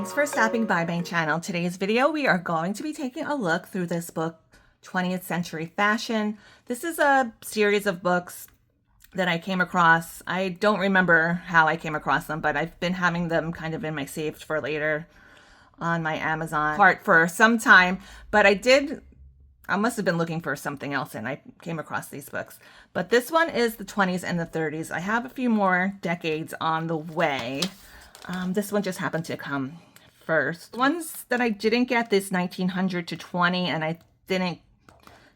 Thanks for stopping by my channel. Today's video, we are going to be taking a look through this book, 20th Century Fashion. This is a series of books that I came across. I don't remember how I came across them, but I've been having them kind of in my saved for later on my Amazon cart for some time. But I must have been looking for something else and I came across these books. But this one is the 20s and the 30s. I have a few more decades on the way. This one just happened to come first. The ones that I didn't get, this 1900 to 20, and I didn't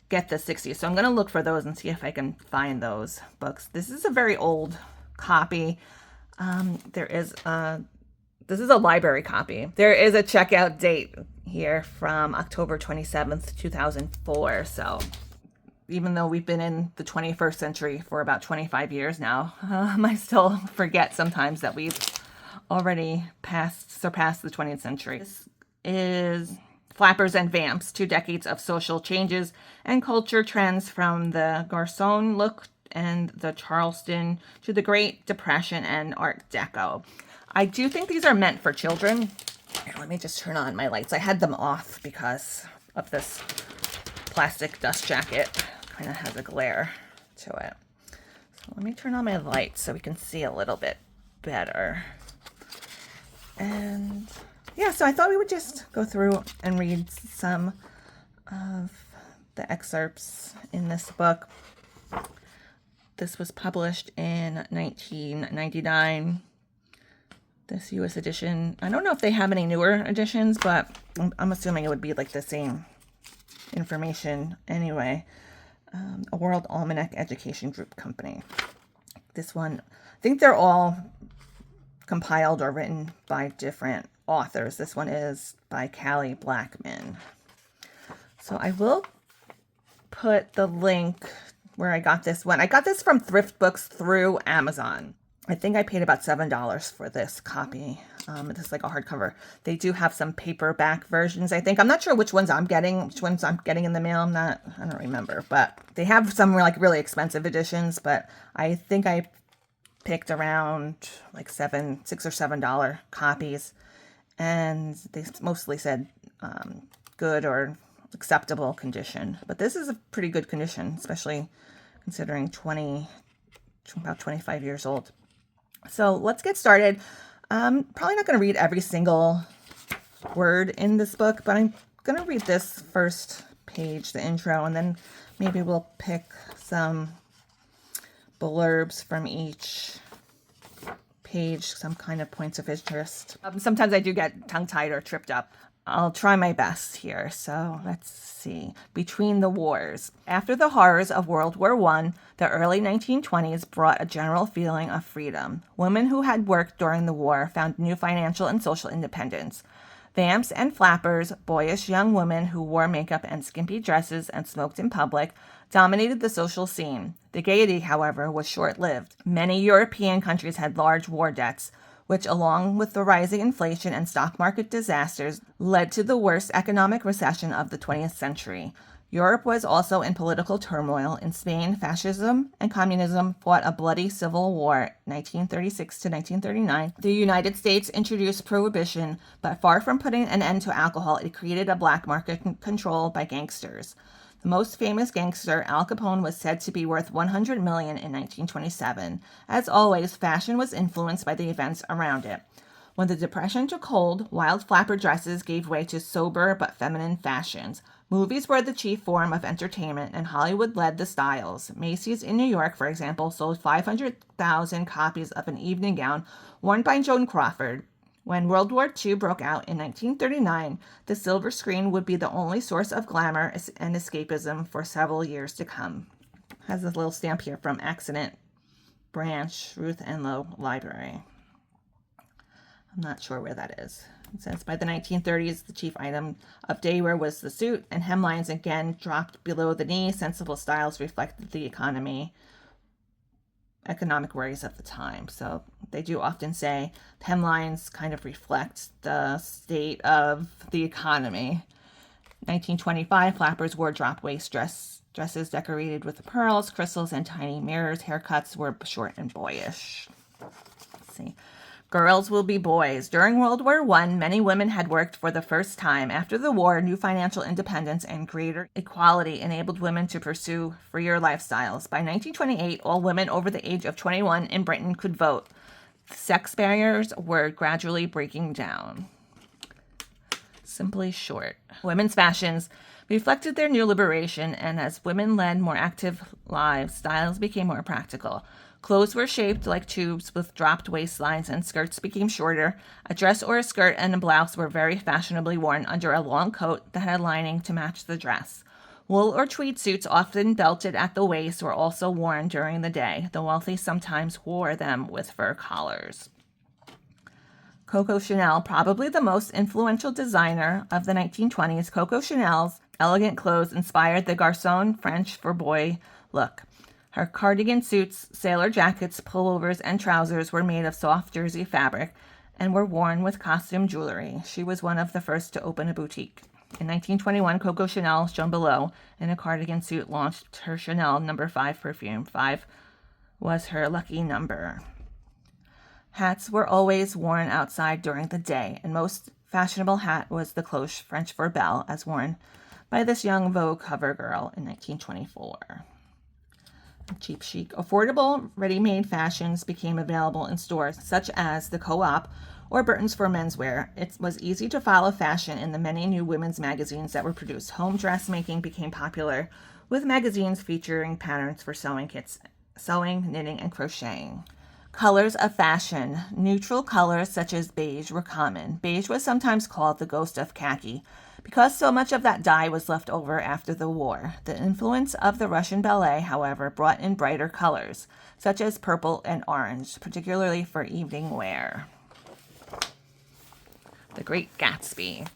get the 60s. So I'm going to look for those and see if I can find those books. This is a very old copy. This is a library copy. There is a checkout date here from October 27th, 2004. So even though we've been in the 21st century for about 25 years now, I still forget sometimes that we've already surpassed the 20th century. This is Flappers and Vamps, 2 decades of social changes and culture trends from the Garçon look and the Charleston to the Great Depression and Art Deco. I do think these are meant for children. Here, let me just turn on my lights. I had them off because of this plastic dust jacket. Kind of has a glare to it. So let me turn on my lights so we can see a little bit better. And yeah, so I thought we would just go through and read some of the excerpts in this book. This was published in 1999. This U.S. edition. I don't know if they have any newer editions, but I'm assuming it would be like the same information anyway. A World Almanac Education Group Company. This one, I think they're all compiled or written by different authors. This one is by Callie Blackman. So I will put the link where I got this one. I got this from Thrift Books through Amazon. I think I paid about $7 for this copy. It's like a hardcover. They do have some paperback versions, I think. I'm not sure which ones I'm getting in the mail. I don't remember, but they have some like really expensive editions, but I think I picked around like $6 or $7 copies, and they mostly said good or acceptable condition. But this is a pretty good condition, especially considering about 25 years old. So let's get started. Probably not going to read every single word in this book, but I'm going to read this first page, the intro, and then maybe we'll pick some blurbs from each page, some kind of points of interest. Sometimes I do get tongue-tied or tripped up. I'll try my best here. So let's see. Between the Wars. After the horrors of World War I, the early 1920s brought a general feeling of freedom. Women who had worked during the war found new financial and social independence. Vamps and flappers, boyish young women who wore makeup and skimpy dresses and smoked in public, dominated the social scene. The gaiety, however, was short-lived. Many European countries had large war debts, which, along with the rising inflation and stock market disasters, led to the worst economic recession of the 20th century. Europe was also in political turmoil. In Spain, fascism and communism fought a bloody civil war, 1936 to 1939. The United States introduced prohibition, but far from putting an end to alcohol, it created a black market controlled by gangsters. The most famous gangster, Al Capone, was said to be worth $100 million in 1927. As always, fashion was influenced by the events around it. When the Depression took hold, wild flapper dresses gave way to sober but feminine fashions. Movies were the chief form of entertainment, and Hollywood led the styles. Macy's in New York, for example, sold 500,000 copies of an evening gown worn by Joan Crawford. When World War II broke out in 1939, the silver screen would be the only source of glamour and escapism for several years to come. Has a little stamp here from Accident Branch, Ruth Enloe Library. I'm not sure where that is. It says by the 1930s, the chief item of daywear was the suit, and hemlines again dropped below the knee. Sensible styles reflected the economic worries of the time. So they do often say hemlines kind of reflect the state of the economy. 1925, flappers wore drop waist dresses decorated with pearls, crystals, and tiny mirrors. Haircuts were short and boyish. Let's see. Girls will be boys. During World War I, many women had worked for the first time. After the war, new financial independence and greater equality enabled women to pursue freer lifestyles. By 1928, all women over the age of 21 in Britain could vote. Sex barriers were gradually breaking down. Simply short. Women's fashions reflected their new liberation, and as women led more active lives, styles became more practical. Clothes were shaped like tubes with dropped waistlines, and skirts became shorter. A dress or a skirt and a blouse were very fashionably worn under a long coat that had lining to match the dress. Wool or tweed suits, often belted at the waist, were also worn during the day. The wealthy sometimes wore them with fur collars. Coco Chanel, probably the most influential designer of the 1920s, Coco Chanel's elegant clothes inspired the garçon French for boy look. Her cardigan suits, sailor jackets, pullovers, and trousers were made of soft jersey fabric and were worn with costume jewelry. She was one of the first to open a boutique. In 1921, Coco Chanel, shown below, in a cardigan suit, launched her Chanel No. 5 perfume. 5 was her lucky number. Hats were always worn outside during the day, and most fashionable hat was the cloche, French for belle, as worn by this young Vogue cover girl in 1924. Cheap chic. Affordable, ready-made fashions became available in stores such as the Co-op or Burton's for menswear. It was easy to follow fashion in the many new women's magazines that were produced. Home dressmaking became popular, with magazines featuring patterns for sewing kits, sewing, knitting, and crocheting. Colors of fashion. Neutral colors such as beige were common. Beige was sometimes called the ghost of khaki because so much of that dye was left over after the war. The influence of the Russian ballet, however, brought in brighter colors, such as purple and orange, particularly for evening wear. The Great Gatsby.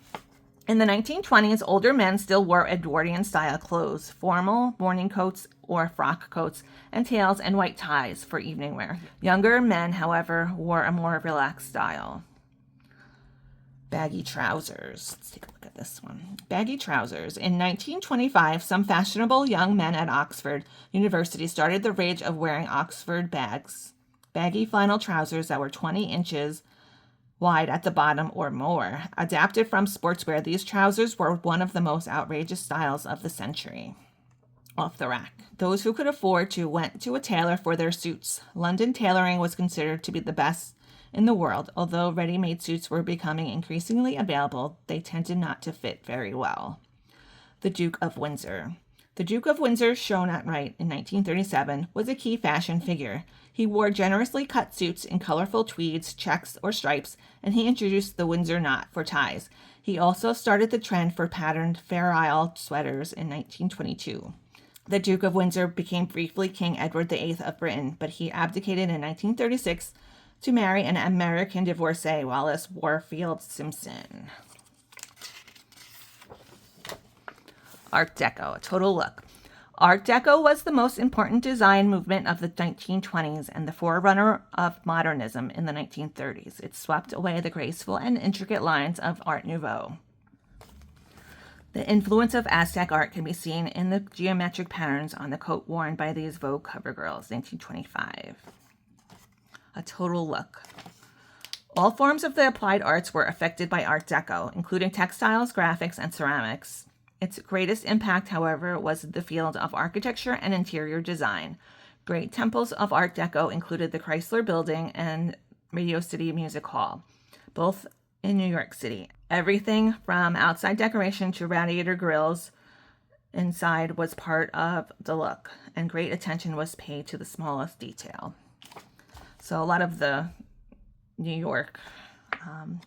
In the 1920s, older men still wore Edwardian-style clothes, formal morning coats or frock coats, and tails and white ties for evening wear. Younger men, however, wore a more relaxed style. Baggy trousers. Let's take a look at this one. Baggy trousers. In 1925, some fashionable young men at Oxford University started the rage of wearing Oxford baggy flannel trousers that were 20 inches wide at the bottom or more. Adapted from sportswear, these trousers were one of the most outrageous styles of the century. Off the rack. Those who could afford to went to a tailor for their suits. London tailoring was considered to be the best in the world. Although ready-made suits were becoming increasingly available, they tended not to fit very well. The Duke of Windsor. The Duke of Windsor, shown at right in 1937, was a key fashion figure. He wore generously cut suits in colorful tweeds, checks, or stripes, and he introduced the Windsor knot for ties. He also started the trend for patterned Fair Isle sweaters in 1922. The Duke of Windsor became briefly King Edward VIII of Britain, but he abdicated in 1936 to marry an American divorcee, Wallis Warfield Simpson. Art Deco, a total look. Art Deco was the most important design movement of the 1920s and the forerunner of modernism in the 1930s. It swept away the graceful and intricate lines of Art Nouveau. The influence of Aztec art can be seen in the geometric patterns on the coat worn by these Vogue cover girls, 1925. A total look. All forms of the applied arts were affected by Art Deco, including textiles, graphics, and ceramics. Its greatest impact, however, was the field of architecture and interior design. Great temples of Art Deco included the Chrysler Building and Radio City Music Hall, both in New York City. Everything from outside decoration to radiator grills inside was part of the look, and great attention was paid to the smallest detail. So a lot of the New York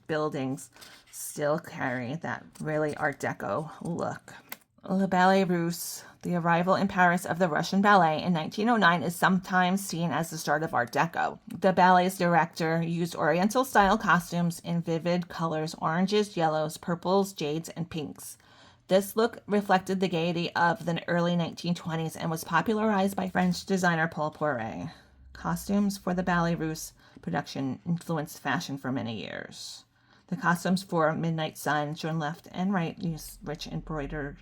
buildings still carry that really Art Deco look. Le Ballet Russe, the arrival in Paris of the Russian ballet in 1909, is sometimes seen as the start of Art Deco. The ballet's director used Oriental-style costumes in vivid colors: oranges, yellows, purples, jades, and pinks. This look reflected the gaiety of the early 1920s and was popularized by French designer Paul Poiret. Costumes for the Ballet Russe production influenced fashion for many years. The costumes for Midnight Sun, shown left and right, use rich embroidery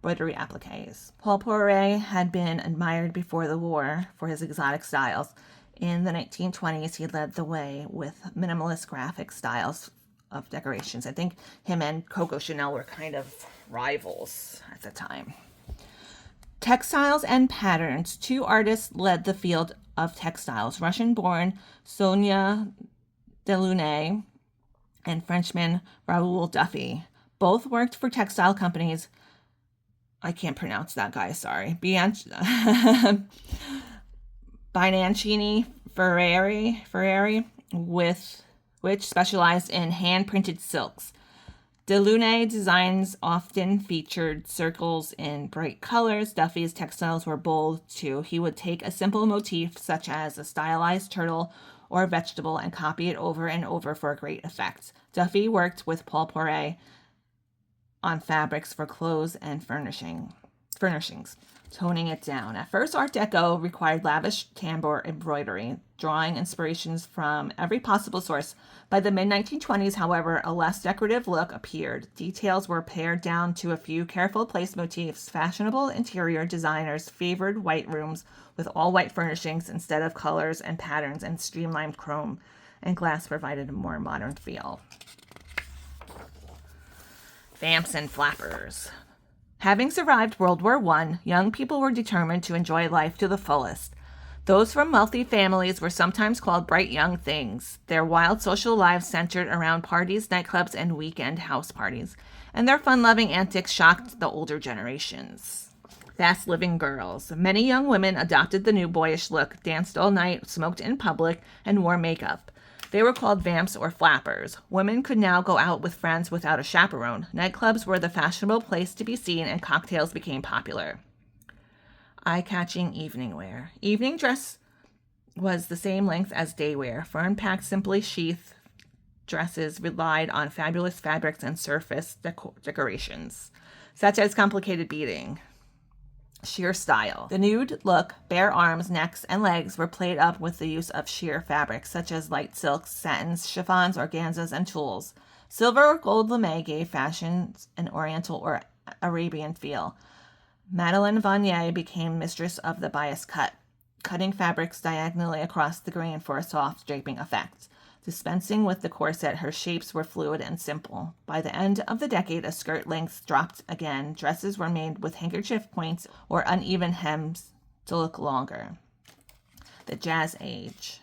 appliques. Paul Poiret had been admired before the war for his exotic styles. In the 1920s, he led the way with minimalist graphic styles of decorations. I think him and Coco Chanel were kind of rivals at the time. Textiles and patterns. Two artists led the field of textiles. Russian-born Sonia Delaunay and Frenchman Raoul Duffy. Both worked for textile companies. I can't pronounce that guy, sorry. Bianchini Ferrari, with which specialized in hand-printed silks. Delaunay designs often featured circles in bright colors. Duffy's textiles were bold, too. He would take a simple motif, such as a stylized turtle or a vegetable, and copy it over and over for great effect. Duffy worked with Paul Poiret on fabrics for clothes and furnishings, toning it down. At first, Art Deco required lavish tambour embroidery, drawing inspirations from every possible source. By the mid-1920s, however, a less decorative look appeared. Details were pared down to a few careful place motifs. Fashionable interior designers favored white rooms with all-white furnishings instead of colors and patterns, and streamlined chrome and glass provided a more modern feel. Vamps and flappers. Having survived World War I, young people were determined to enjoy life to the fullest. Those from wealthy families were sometimes called bright young things. Their wild social lives centered around parties, nightclubs, and weekend house parties, and their fun-loving antics shocked the older generations. Fast-living girls. Many young women adopted the new boyish look, danced all night, smoked in public, and wore makeup. They were called vamps or flappers. Women could now go out with friends without a chaperone. Nightclubs were the fashionable place to be seen, and cocktails became popular. Eye-catching evening wear. Evening dress was the same length as day wear. Fern-packed, simply sheath dresses relied on fabulous fabrics and surface decorations, such as complicated beading. Sheer style. The nude look, bare arms, necks, and legs were played up with the use of sheer fabrics, such as light silks, satins, chiffons, organzas, and tulles. Silver or gold lame gave fashions an oriental or Arabian feel. Madeleine Vanier became mistress of the bias cut, cutting fabrics diagonally across the grain for a soft draping effect. Dispensing with the corset, her shapes were fluid and simple. By the end of the decade, a skirt length dropped again. Dresses were made with handkerchief points or uneven hems to look longer. The Jazz Age.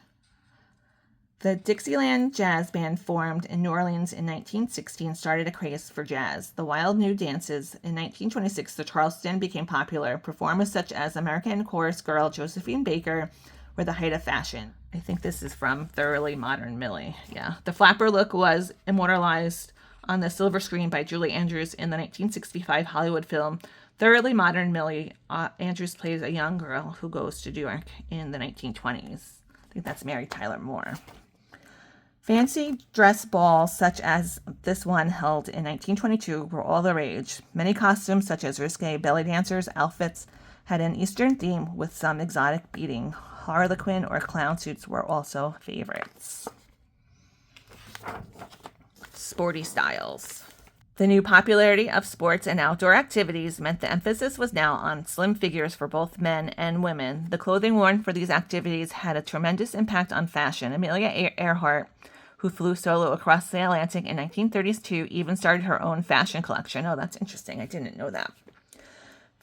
The Dixieland Jazz Band, formed in New Orleans in 1916, started a craze for jazz. The wild new dances. In 1926, the Charleston became popular. Performers such as American chorus girl Josephine Baker were the height of fashion. I think this is from Thoroughly Modern Millie. Yeah. The flapper look was immortalized on the silver screen by Julie Andrews in the 1965 Hollywood film Thoroughly Modern Millie. Andrews plays a young girl who goes to New York in the 1920s. I think that's Mary Tyler Moore. Fancy dress balls, such as this one held in 1922, were all the rage. Many costumes, such as risque belly dancers' outfits, had an Eastern theme with some exotic beading. Harlequin or clown suits were also favorites. Sporty styles. The new popularity of sports and outdoor activities meant the emphasis was now on slim figures for both men and women. The clothing worn for these activities had a tremendous impact on fashion. Amelia Earhart, who flew solo across the Atlantic in 1932, even started her own fashion collection. Oh, that's interesting. I didn't know that.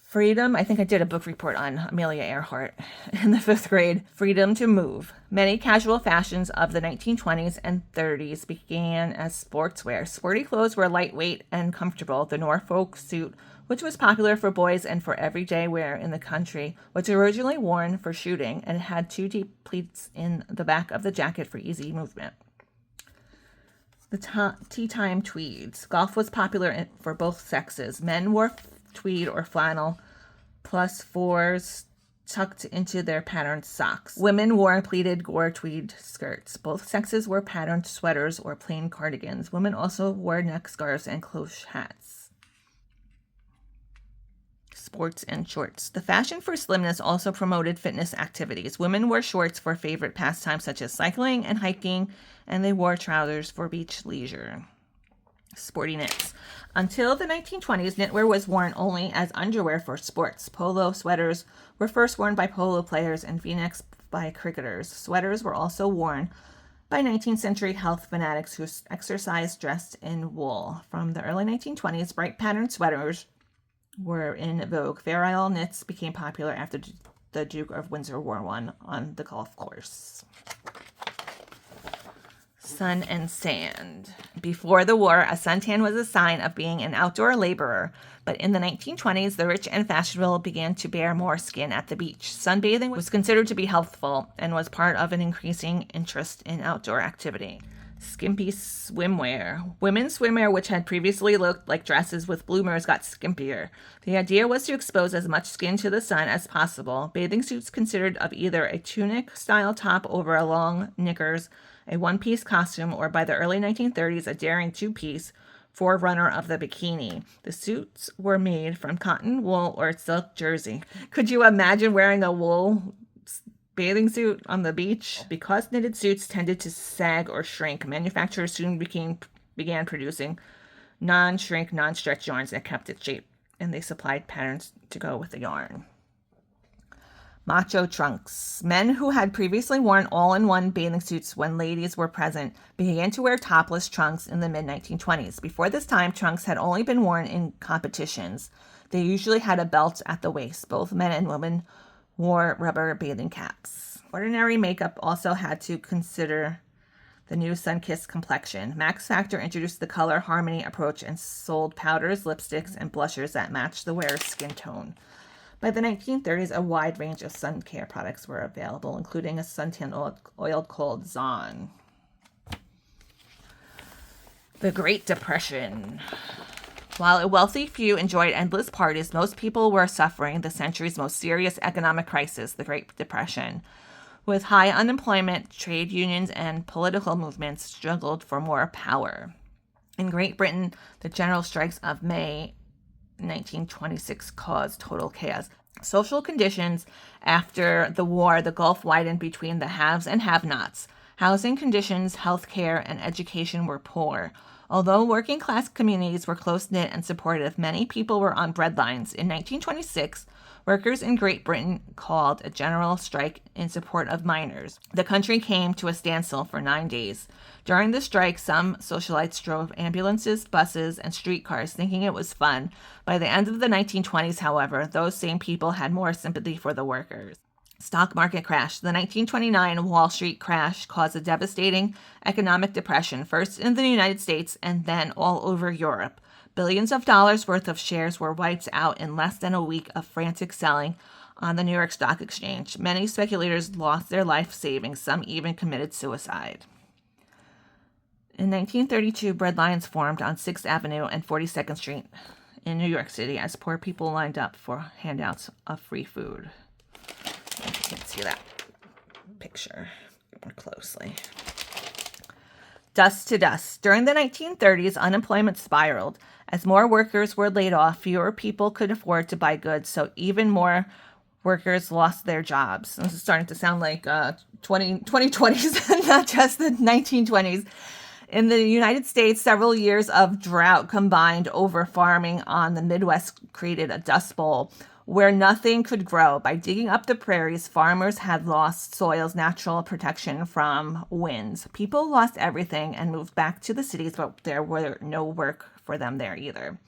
Freedom. I think I did a book report on Amelia Earhart in the 5th grade. Freedom to move. Many casual fashions of the 1920s and 30s began as sportswear. Sporty clothes were lightweight and comfortable. The Norfolk suit, which was popular for boys and for everyday wear in the country, was originally worn for shooting and had 2 deep pleats in the back of the jacket for easy movement. The tea time tweeds. Golf was popular for both sexes. Men wore tweed or flannel plus 4s tucked into their patterned socks. Women wore pleated gore tweed skirts. Both sexes wore patterned sweaters or plain cardigans. Women also wore neck scarves and cloche hats. Sports and shorts. The fashion for slimness also promoted fitness activities. Women wore shorts for favorite pastimes such as cycling and hiking, and they wore trousers for beach leisure. Sporty knits. Until the 1920s, knitwear was worn only as underwear for sports. Polo sweaters were first worn by polo players, and V-necks by cricketers. Sweaters were also worn by 19th century health fanatics who exercised dressed in wool. From the early 1920s, bright patterned sweaters were in vogue. Fair knits became popular after the Duke of Windsor wore one on the golf course. Sun and sand. Before the war, a suntan was a sign of being an outdoor laborer, but in the 1920s, the rich and fashionable began to bare more skin at the beach. Sunbathing was considered to be healthful and was part of an increasing interest in outdoor activity. Skimpy swimwear. Women's swimwear, which had previously looked like dresses with bloomers, got skimpier. The idea was to expose as much skin to the sun as possible. Bathing suits consisted of either a tunic-style top over a long knickers, a one-piece costume, or by the early 1930s, a daring two-piece forerunner of the bikini. The suits were made from cotton, wool, or silk jersey. Could you imagine wearing a wool bathing suit on the beach? Because knitted suits tended to sag or shrink, manufacturers soon began producing non-shrink, non-stretch yarns that kept its shape, and they supplied patterns to go with the yarn. Macho trunks. Men who had previously worn all-in-one bathing suits when ladies were present began to wear topless trunks in the mid-1920s. Before this time, trunks had only been worn in competitions. They usually had a belt at the waist. Both men and women wore rubber bathing caps. Ordinary makeup also had to consider the new sun-kissed complexion. Max Factor introduced the color harmony approach and sold powders, lipsticks, and blushers that matched the wearer's skin tone. By the 1930s, a wide range of sun care products were available, including a suntan oil called Zon. The Great Depression. While a wealthy few enjoyed endless parties, most people were suffering the century's most serious economic crisis, the Great Depression. With high unemployment, trade unions and political movements struggled for more power. In Great Britain, the general strikes of May 1926 caused total chaos. Social conditions after the war, the gulf widened between the haves and have-nots. Housing conditions, health care, and education were poor. Although working-class communities were close-knit and supportive, many people were on breadlines. In 1926, workers in Great Britain called a general strike in support of miners. The country came to a standstill for 9 days. During the strike, some socialites drove ambulances, buses, and streetcars, thinking it was fun. By the end of the 1920s, however, those same people had more sympathy for the workers. Stock market crash. The 1929 Wall Street crash caused a devastating economic depression, first in the United States and then all over Europe. Billions of dollars worth of shares were wiped out in less than a week of frantic selling on the New York Stock Exchange. Many speculators lost their life savings. Some even committed suicide. In 1932, bread lines formed on 6th Avenue and 42nd Street in New York City as poor people lined up for handouts of free food. You can see that picture more closely. Dust to dust. During the 1930s, unemployment spiraled. As more workers were laid off, fewer people could afford to buy goods, so even more workers lost their jobs. This is starting to sound like 2020s, not just the 1920s. In the United States, several years of drought combined over farming on the Midwest created a dust bowl where nothing could grow. By digging up the prairies, farmers had lost soil's natural protection from winds. People lost everything and moved back to the cities, but there were no work for them there either.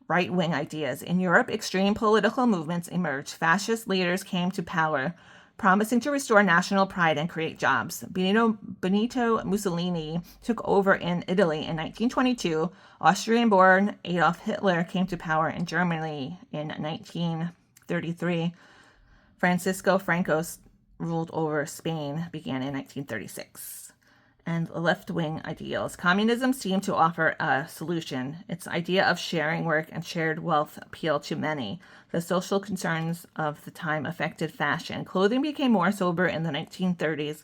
Right-wing ideas. In Europe, extreme political movements emerged. Fascist leaders came to power, promising to restore national pride and create jobs. Benito Mussolini took over in Italy in 1922. Austrian-born Adolf Hitler came to power in Germany in 1933. Francisco Franco's ruled over Spain began in 1936. And left-wing ideals. Communism seemed to offer a solution. Its idea of sharing work and shared wealth appealed to many. The social concerns of the time affected fashion. Clothing became more sober in the 1930s.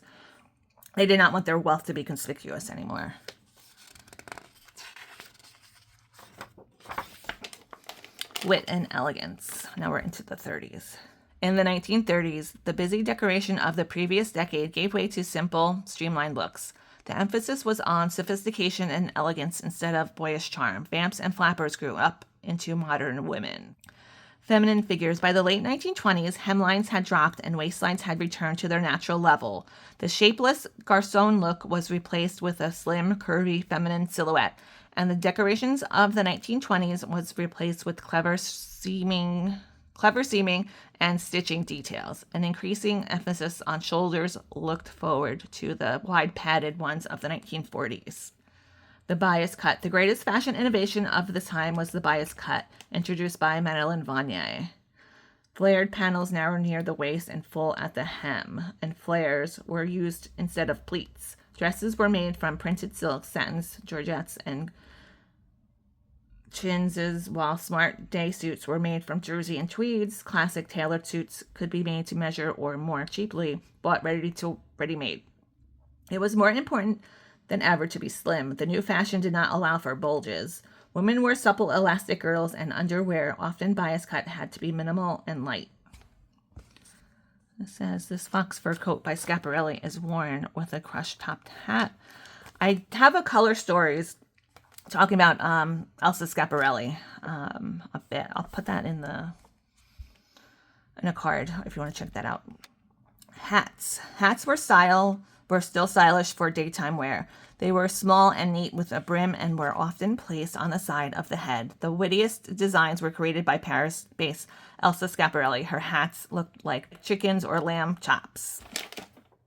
They did not want their wealth to be conspicuous anymore. Wit and elegance. Now we're into the 30s. In the 1930s, the busy decoration of the previous decade gave way to simple, streamlined looks. The emphasis was on sophistication and elegance instead of boyish charm. Vamps and flappers grew up into modern women. Feminine figures. By the late 1920s, hemlines had dropped and waistlines had returned to their natural level. The shapeless garçon look was replaced with a slim, curvy, feminine silhouette, and the decorations of the 1920s was replaced with clever seaming and stitching details. An increasing emphasis on shoulders looked forward to the wide padded ones of the 1940s. The bias cut. The greatest fashion innovation of the time was the bias cut, introduced by Madeline Vanier. Flared panels narrow near the waist and full at the hem, and flares were used instead of pleats. Dresses were made from printed silks, satins, georgettes, and chintzes, while smart day suits were made from jersey and tweeds. Classic tailored suits could be made to measure or, more cheaply, bought ready-made. It was more important than ever to be slim. The new fashion did not allow for bulges. Women wore supple elastic girdles, and underwear, often bias cut, had to be minimal and light. It says this fox fur coat by Schiaparelli is worn with a crushed-topped hat. I have a color stories talking about Elsa Schiaparelli a bit. I'll put that in a card if you want to check that out. Hats. Hats were still stylish for daytime wear. They were small and neat with a brim and were often placed on the side of the head. The wittiest designs were created by Paris-based Elsa Schiaparelli. Her hats looked like chickens or lamb chops.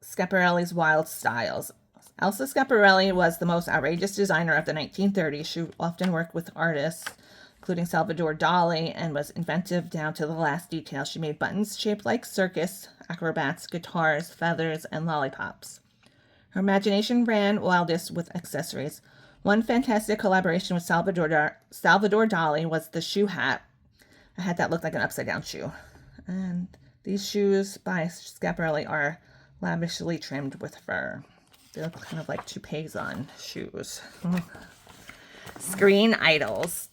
Schiaparelli's wild styles. Elsa Schiaparelli was the most outrageous designer of the 1930s. She often worked with artists, including Salvador Dali, and was inventive down to the last detail. She made buttons shaped like circus acrobats, guitars, feathers, and lollipops. Her imagination ran wildest with accessories. One fantastic collaboration with Salvador Dali was the shoe hat, a hat that looked like an upside-down shoe. And these shoes by Schiaparelli are lavishly trimmed with fur. They look kind of like toupees on shoes. Screen idols.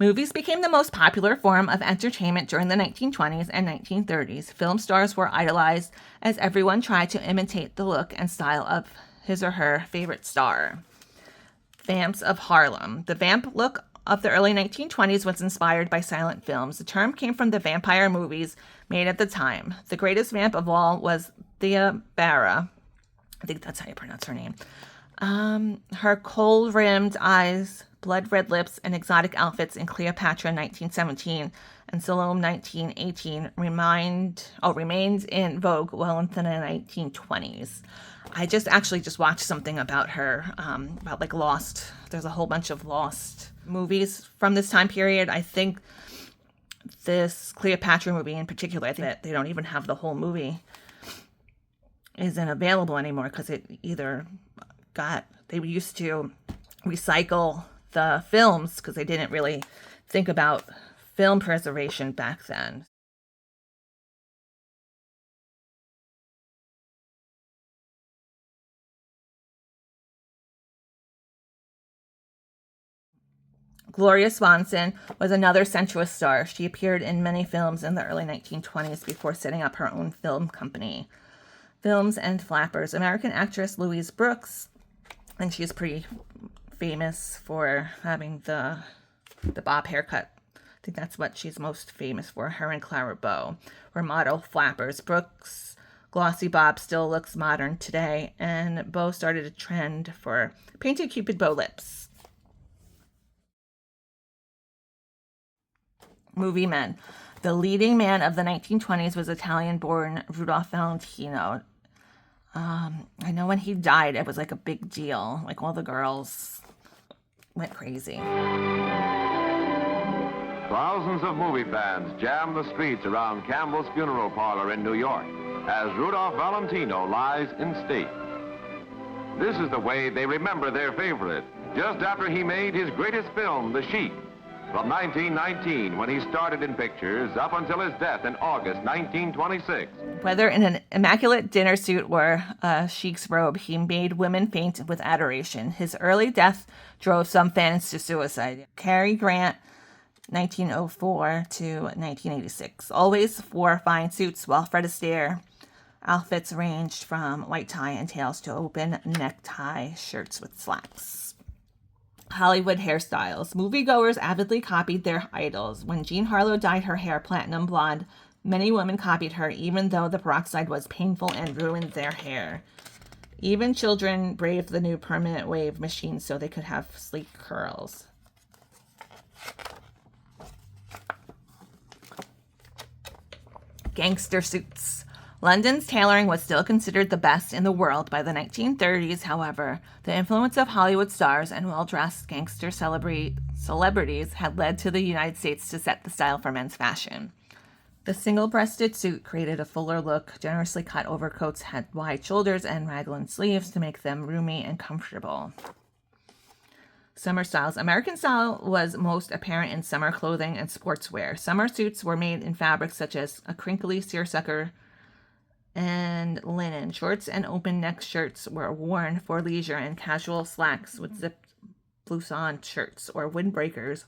Movies became the most popular form of entertainment during the 1920s and 1930s. Film stars were idolized as everyone tried to imitate the look and style of his or her favorite star. Vamps of Harlem. The vamp look of the early 1920s was inspired by silent films. The term came from the vampire movies made at the time. The greatest vamp of all was Thea Bara. I think that's how you pronounce her name. Her kohl-rimmed eyes, blood-red lips, and exotic outfits in Cleopatra 1917 and Salome 1918 remained in vogue well into the 1920s. I just watched something about her, about like Lost. There's a whole bunch of Lost movies from this time period. I think this Cleopatra movie in particular, I think that they don't even have the whole movie isn't available anymore because it either they used to recycle the films because they didn't really think about film preservation back then. Gloria Swanson was another sensuous star. She appeared in many films in the early 1920s before setting up her own film company. Films and Flappers. American actress Louise Brooks, and she's pretty famous for having the bob haircut. I think that's what she's most famous for. Her and Clara Bow were model flappers. Brooks' glossy bob still looks modern today, and Bow started a trend for painted Cupid bow lips. Movie men. The leading man of the 1920s was Italian-born Rudolph Valentino. I know when he died, it was like a big deal. Like all the girls went crazy. Thousands of movie fans jammed the streets around Campbell's Funeral Parlor in New York as Rudolph Valentino lies in state. This is the way they remember their favorite, just after he made his greatest film, The Sheik, from 1919, when he started in pictures, up until his death in August 1926. Whether in an immaculate dinner suit or a sheik's robe, he made women faint with adoration. His early death drove some fans to suicide. Cary Grant, 1904 to 1986. Always wore fine suits, while Fred Astaire outfits ranged from white tie and tails to open necktie shirts with slacks. Hollywood hairstyles. Moviegoers avidly copied their idols. When Jean Harlow dyed her hair platinum blonde, many women copied her, even though the peroxide was painful and ruined their hair. Even children braved the new permanent wave machine so they could have sleek curls. Gangster suits. London's tailoring was still considered the best in the world by the 1930s. However, the influence of Hollywood stars and well-dressed gangster celebrities had led to the United States to set the style for men's fashion. The single-breasted suit created a fuller look. Generously cut overcoats had wide shoulders and raglan sleeves to make them roomy and comfortable. Summer styles. American style was most apparent in summer clothing and sportswear. Summer suits were made in fabrics such as a crinkly seersucker and linen. Shorts and open neck shirts were worn for leisure, and casual slacks with zipped blouson shirts or windbreakers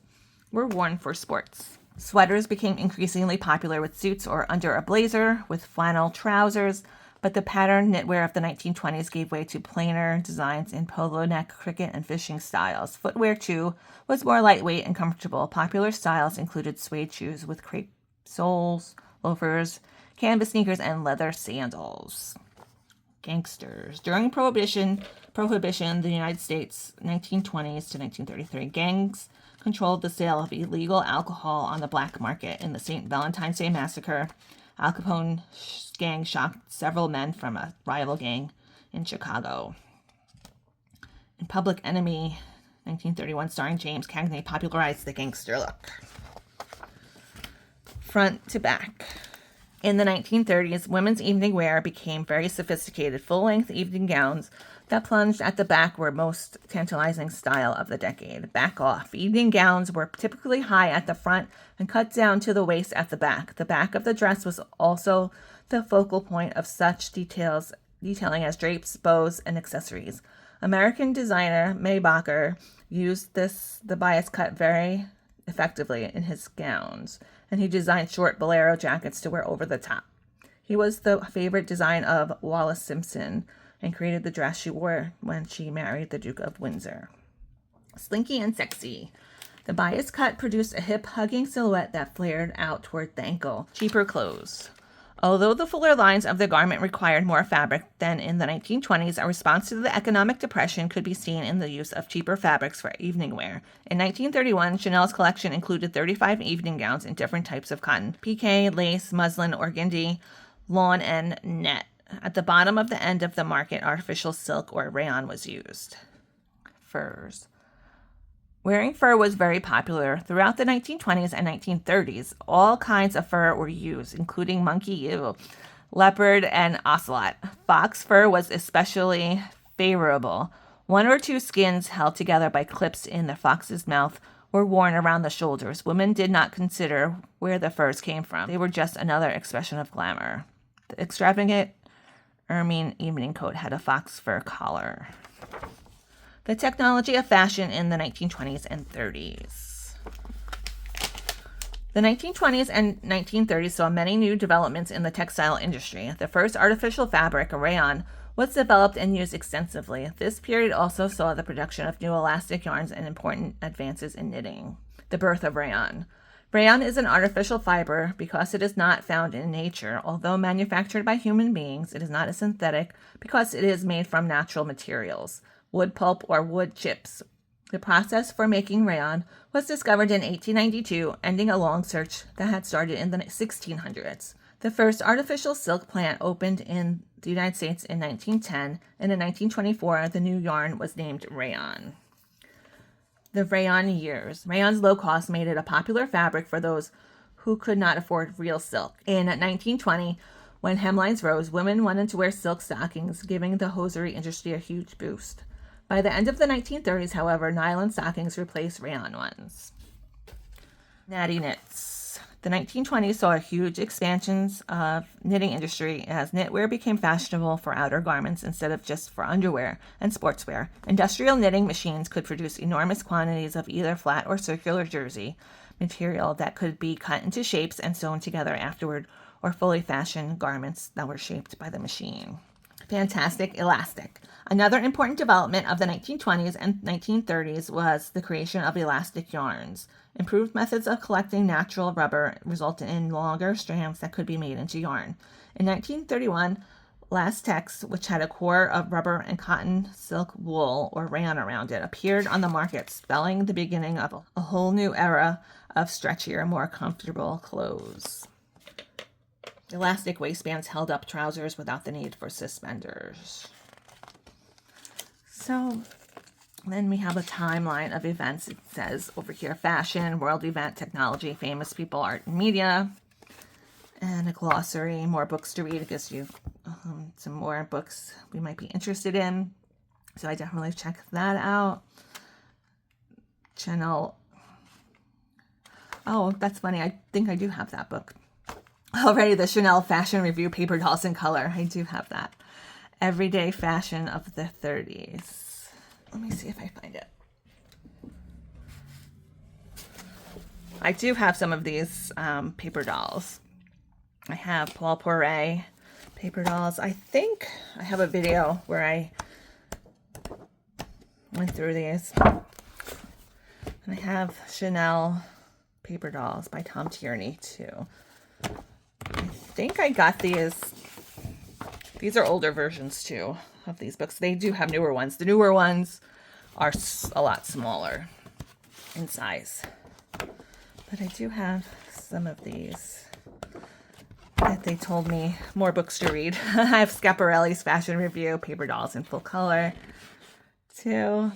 were worn for sports. Sweaters became increasingly popular with suits or under a blazer with flannel trousers, but the patterned knitwear of the 1920s gave way to plainer designs in polo neck, cricket, and fishing styles. Footwear, too, was more lightweight and comfortable. Popular styles included suede shoes with crepe soles, loafers, canvas sneakers, and leather sandals. Gangsters. During Prohibition, the United States, 1920s to 1933, gangs controlled the sale of illegal alcohol on the black market. In the St. Valentine's Day Massacre, Al Capone's gang shot several men from a rival gang in Chicago. In Public Enemy, 1931, starring James Cagney, popularized the gangster look. Front to back. In the 1930s, women's evening wear became very sophisticated. Full-length evening gowns that plunged at the back were most tantalizing style of the decade. Back off. Evening gowns were typically high at the front and cut down to the waist at the back. The back of the dress was also the focal point of such detailing as drapes, bows, and accessories. American designer Maybach used the bias cut very effectively in his gowns, and he designed short bolero jackets to wear over the top. He was the favorite design of Wallis Simpson and created the dress she wore when she married the Duke of Windsor. Slinky and sexy. The bias cut produced a hip-hugging silhouette that flared out toward the ankle. Cheaper clothes. Although the fuller lines of the garment required more fabric than in the 1920s, a response to the economic depression could be seen in the use of cheaper fabrics for evening wear. In 1931, Chanel's collection included 35 evening gowns in different types of cotton: piqué, lace, muslin, organdy, lawn, and net. At the bottom of the end of the market, artificial silk or rayon was used. Furs. Wearing fur was very popular. Throughout the 1920s and 1930s, all kinds of fur were used, including monkey, leopard, and ocelot. Fox fur was especially favorable. One or two skins held together by clips in the fox's mouth were worn around the shoulders. Women did not consider where the furs came from. They were just another expression of glamour. The extravagant ermine evening coat had a fox fur collar. The technology of fashion in the 1920s and 30s. The 1920s and 1930s saw many new developments in the textile industry. The first artificial fabric, rayon, was developed and used extensively. This period also saw the production of new elastic yarns and important advances in knitting. The birth of rayon. Rayon is an artificial fiber because it is not found in nature. Although manufactured by human beings, it is not a synthetic because it is made from natural materials: wood pulp or wood chips. The process for making rayon was discovered in 1892, ending a long search that had started in the 1600s. The first artificial silk plant opened in the United States in 1910, and in 1924, the new yarn was named rayon. The rayon years. Rayon's low cost made it a popular fabric for those who could not afford real silk. In 1920, when hemlines rose, women wanted to wear silk stockings, giving the hosiery industry a huge boost. By the end of the 1930s, however, nylon stockings replaced rayon ones. Natty knits. The 1920s saw huge expansions of knitting industry as knitwear became fashionable for outer garments instead of just for underwear and sportswear. Industrial knitting machines could produce enormous quantities of either flat or circular jersey material that could be cut into shapes and sewn together afterward, or fully fashioned garments that were shaped by the machine. Fantastic elastic. Another important development of the 1920s and 1930s was the creation of elastic yarns. Improved methods of collecting natural rubber resulted in longer strands that could be made into yarn. In 1931, lastex, which had a core of rubber and cotton, silk, wool, or rayon around it, appeared on the market, spelling the beginning of a whole new era of stretchier, more comfortable clothes. Elastic waistbands held up trousers without the need for suspenders. So then we have a timeline of events. It says over here, fashion, world event, technology, famous people, art and media, and a glossary, more books to read. It gives you some more books we might be interested in. So I definitely check that out. Channel. Oh, that's funny. I think I do have that book already. The Chanel Fashion Review, Paper Dolls in Color. I do have that. Everyday Fashion of the 30s. Let me see if I find it. I do have some of these paper dolls. I have Paul Poiret paper dolls. I think I have a video where I went through these. And I have Chanel paper dolls by Tom Tierney too. I think I got these. These are older versions too of these books. They do have newer ones. The newer ones are a lot smaller in size. But I do have some of these that they told me more books to read. I have Schiaparelli's Fashion Review, Paper Dolls in Full Color too.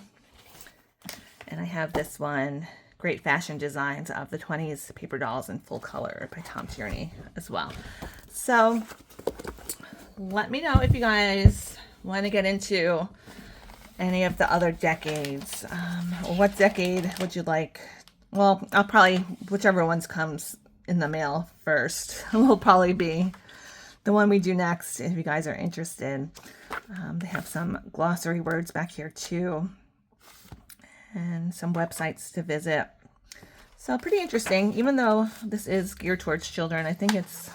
And I have this one, Great Fashion Designs of the 20s, Paper Dolls in Full Color by Tom Tierney as well. So let me know if you guys want to get into any of the other decades. What decade would you like? Well, I'll probably, whichever ones comes in the mail first will probably be the one we do next if you guys are interested. They have some glossary words back here too, and some websites to visit. So pretty interesting. Even though this is geared towards children, I think it's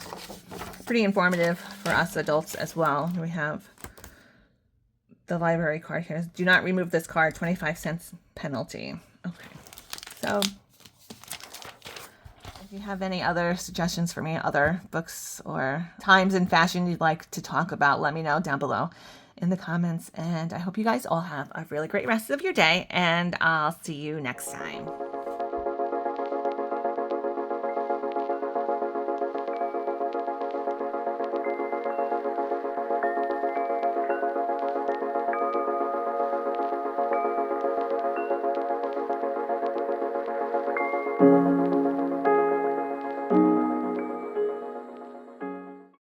pretty informative for us adults as well. We have the library card here. Do not remove this card, 25 cents penalty. Okay. So if you have any other suggestions for me, other books or times in fashion you'd like to talk about, let me know down below in the comments. And I hope you guys all have a really great rest of your day, and I'll see you next time.